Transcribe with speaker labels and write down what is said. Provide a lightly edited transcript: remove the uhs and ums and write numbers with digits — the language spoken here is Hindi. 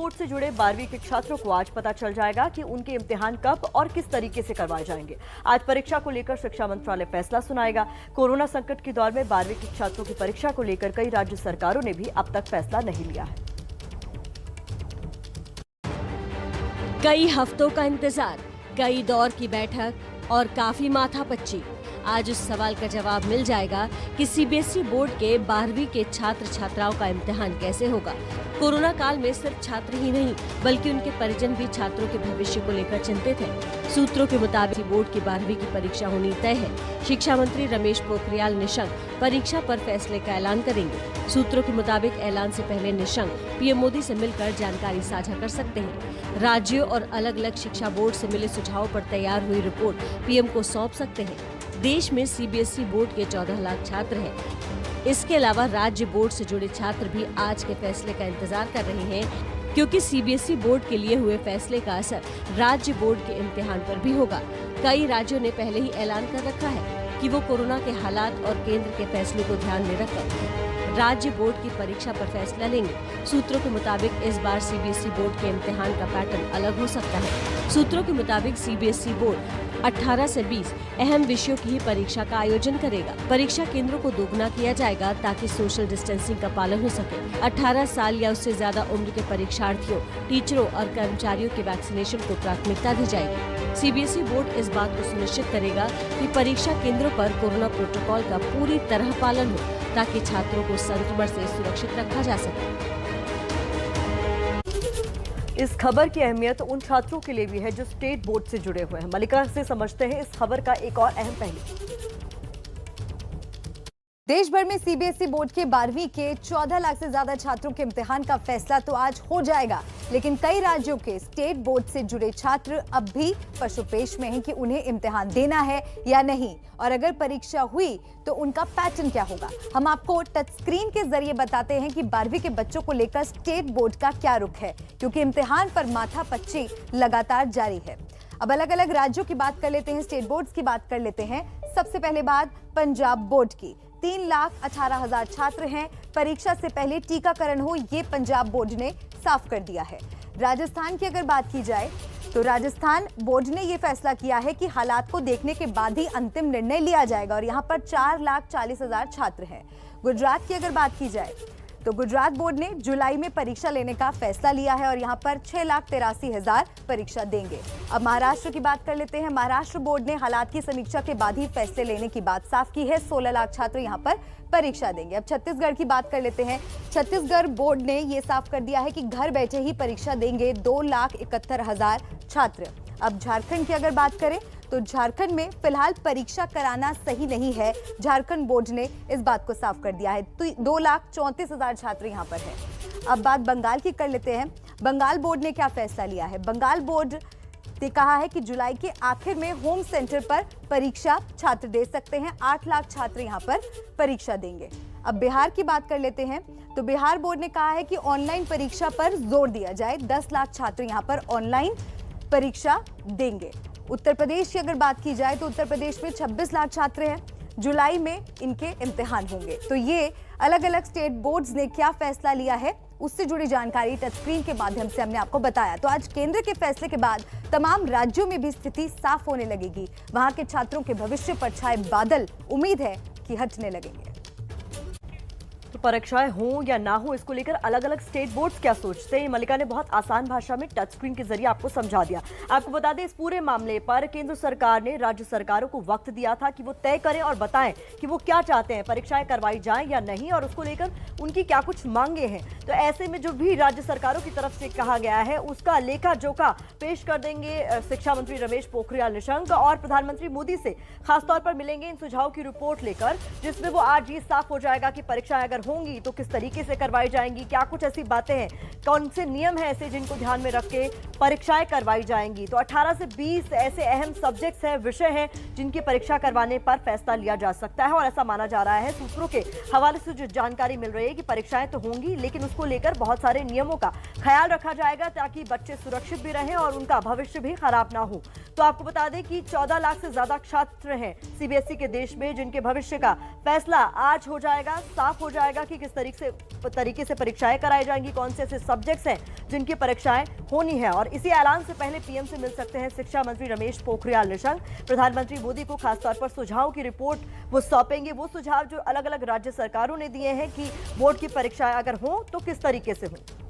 Speaker 1: बोर्ड से जुड़े 12वीं के छात्रों को आज पता चल जाएगा कि उनके इम्तिहान कब और किस तरीके से करवाए जाएंगे। आज परीक्षा को लेकर शिक्षा मंत्रालय फैसला सुनाएगा। कोरोना संकट के दौर में 12वीं के छात्रों की परीक्षा को लेकर कई राज्य सरकारों ने भी अब तक फैसला नहीं लिया है।
Speaker 2: कई हफ्तों का इंतजार, कई दौर की बैठक और काफी माथापच्ची। आज उस सवाल का जवाब मिल जाएगा कि सीबीएसई बोर्ड के 12वीं के छात्र छात्राओं का इम्तिहान कैसे होगा। कोरोना काल में सिर्फ छात्र ही नहीं बल्कि उनके परिजन भी छात्रों के भविष्य को लेकर चिंतित हैं। सूत्रों के मुताबिक बोर्ड की 12वीं की परीक्षा होनी तय है। शिक्षा मंत्री रमेश पोखरियाल निशंक परीक्षा पर फैसले का ऐलान करेंगे। सूत्रों के मुताबिक ऐलान से पहले निशंक पीएम मोदी से मिलकर जानकारी साझा कर सकते हैं। राज्यों और अलग अलग शिक्षा बोर्ड से मिले सुझावों पर तैयार हुई रिपोर्ट पीएम को सौंप सकते हैं। देश में सीबीएसई बोर्ड के 14 लाख छात्र हैं। इसके अलावा राज्य बोर्ड से जुड़े छात्र भी आज के फैसले का इंतजार कर रहे हैं, क्योंकि सीबीएसई बोर्ड के लिए हुए फैसले का असर राज्य बोर्ड के इम्तिहान पर भी होगा। कई राज्यों ने पहले ही ऐलान कर रखा है कि वो कोरोना के हालात और केंद्र के फैसले को ध्यान में रखकर राज्य बोर्ड की परीक्षा पर फैसला लेंगे। सूत्रों के मुताबिक इस बार सीबीएसई बोर्ड के इम्तिहान का पैटर्न अलग हो सकता है। सूत्रों के मुताबिक सीबीएसई बोर्ड 18 से 20 अहम विषयों की ही परीक्षा का आयोजन करेगा। परीक्षा केंद्रों को दोगुना किया जाएगा ताकि सोशल डिस्टेंसिंग का पालन हो सके। 18 साल या उससे ज्यादा उम्र के परीक्षार्थियों, टीचरों और कर्मचारियों के वैक्सीनेशन को प्राथमिकता दी जाएगी। सीबीएसई बोर्ड इस बात को सुनिश्चित करेगा कि परीक्षा केंद्रों पर कोरोना प्रोटोकॉल का पूरी तरह पालन हो ताकि छात्रों को संक्रमण से सुरक्षित रखा जा सके।
Speaker 1: इस खबर की अहमियत उन छात्रों के लिए भी है जो स्टेट बोर्ड से जुड़े हुए हैं। मलिका से समझते हैं इस खबर का एक और अहम पहलू।
Speaker 3: देश भर में सीबीएसई बोर्ड के 12वीं के 14 लाख से ज्यादा छात्रों के इम्तिहान का फैसला तो आज हो जाएगा, लेकिन कई राज्यों के स्टेट बोर्ड से जुड़े छात्र अब भी पशुपेश में हैं कि उन्हें इम्तिहान देना है या नहीं, और अगर परीक्षा हुई तो उनका पैटर्न क्या होगा। हम आपको टच स्क्रीन के जरिए बताते हैं कि 12वीं के बच्चों को लेकर स्टेट बोर्ड का क्या रुख है, क्योंकि इम्तिहान पर माथापच्ची लगातार जारी है। अब अलग अलग राज्यों की बात कर लेते हैं, स्टेट बोर्ड की बात कर लेते हैं। सबसे पहले बात पंजाब बोर्ड की। 3,18,000 छात्र हैं। परीक्षा से पहले टीकाकरण हो, ये पंजाब बोर्ड ने साफ कर दिया है। राजस्थान की अगर बात की जाए तो राजस्थान बोर्ड ने यह फैसला किया है कि हालात को देखने के बाद ही अंतिम निर्णय लिया जाएगा, और यहां पर 4,40,000 छात्र हैं। गुजरात की अगर बात की जाए तो गुजरात बोर्ड ने जुलाई में परीक्षा लेने का फैसला लिया है और यहां पर 6,83,000 परीक्षा देंगे। अब महाराष्ट्र की बात कर लेते हैं। महाराष्ट्र बोर्ड ने हालात की समीक्षा के बाद ही फैसले लेने की बात साफ की है। 16 लाख छात्र यहां पर परीक्षा देंगे। अब छत्तीसगढ़ की बात कर लेते हैं। छत्तीसगढ़ बोर्ड ने यह साफ कर दिया है कि घर बैठे ही परीक्षा देंगे 2,71,000 छात्र। अब झारखंड की अगर बात करें तो झारखंड में फिलहाल परीक्षा कराना सही नहीं है। झारखंड बोर्ड ने इस बात को साफ कर दिया है। तो 2,34,000 छात्र यहां पर हैं। अब बात बंगाल की कर लेते हैं। बंगाल बोर्ड ने क्या फैसला लिया है। बंगाल बोर्ड ने कहा है कि जुलाई के आखिर में होम सेंटर पर परीक्षा छात्र दे सकते हैं। 8 लाख छात्र यहां पर परीक्षा देंगे। अब बिहार की बात कर लेते हैं तो बिहार बोर्ड ने कहा है कि ऑनलाइन परीक्षा पर जोर दिया जाए। 10 लाख छात्र यहां पर ऑनलाइन परीक्षा देंगे। उत्तर प्रदेश की अगर बात की जाए तो उत्तर प्रदेश में 26 लाख छात्र हैं। जुलाई में इनके इम्तिहान होंगे। तो ये अलग अलग स्टेट बोर्ड्स ने क्या फैसला लिया है, उससे जुड़ी जानकारी टच स्क्रीन के माध्यम से हमने आपको बताया। तो आज केंद्र के फैसले के बाद तमाम राज्यों में भी स्थिति साफ होने लगेगी। वहां के छात्रों के भविष्य पर छाए बादल उम्मीद है कि हटने लगेंगे।
Speaker 1: तो परीक्षाएं हों या ना हो, इसको लेकर अलग अलग स्टेट बोर्ड्स क्या सोचते हैं, मलिका ने बहुत आसान भाषा में टच स्क्रीन के जरिए आपको समझा दिया। आपको बता दें इस पूरे मामले पर केंद्र सरकार ने राज्य सरकारों को वक्त दिया था कि वो तय करें और बताएं कि वो क्या चाहते हैं, परीक्षाएं करवाई जाएं या नहीं, और उसको लेकर उनकी क्या कुछ मांगे हैं। तो ऐसे में जो भी राज्य सरकारों की तरफ से कहा गया है उसका लेखा जोखा पेश कर देंगे शिक्षा मंत्री रमेश पोखरियाल निशंक, और प्रधानमंत्री मोदी से खासतौर पर मिलेंगे इन सुझावों की रिपोर्ट लेकर, जिसमें वो आज ये साफ हो जाएगा कि परीक्षाएं अगर होंगी तो किस तरीके से करवाई जाएंगी, क्या कुछ ऐसी बातें हैं, कौन से नियम हैं ऐसे जिनको ध्यान में रख के परीक्षाएं करवाई जाएंगी। तो 18 से 20 ऐसे अहम सब्जेक्ट्स हैं, विषय हैं, जिनकी परीक्षा करवाने पर फैसला लिया जा सकता है। और ऐसा माना जा रहा है, सूत्रों के हवाले से जो जानकारी मिल रही है कि परीक्षाएं तो होंगी, लेकिन उसको लेकर बहुत सारे नियमों का ख्याल रखा जाएगा ताकि बच्चे सुरक्षित भी रहें और उनका भविष्य भी खराब ना हो। तो आपको बता दें कि 14 लाख से ज्यादा छात्र हैं सीबीएसई के देश में, जिनके भविष्य का फैसला आज हो जाएगा। साफ हो जाएगा कि किस तरीके से परीक्षाएं कराई जाएंगी, कौन से ऐसे सब्जेक्ट्स हैं जिनकी परीक्षाएं होनी है। और इसी ऐलान से पहले पीएम से मिल सकते हैं शिक्षा मंत्री रमेश पोखरियाल निशंक। प्रधानमंत्री मोदी को खासतौर पर सुझाव की रिपोर्ट वो सौंपेंगे, वो सुझाव जो अलग अलग राज्य सरकारों ने दिए हैं कि बोर्ड की परीक्षाएं अगर हो तो किस तरीके से हो।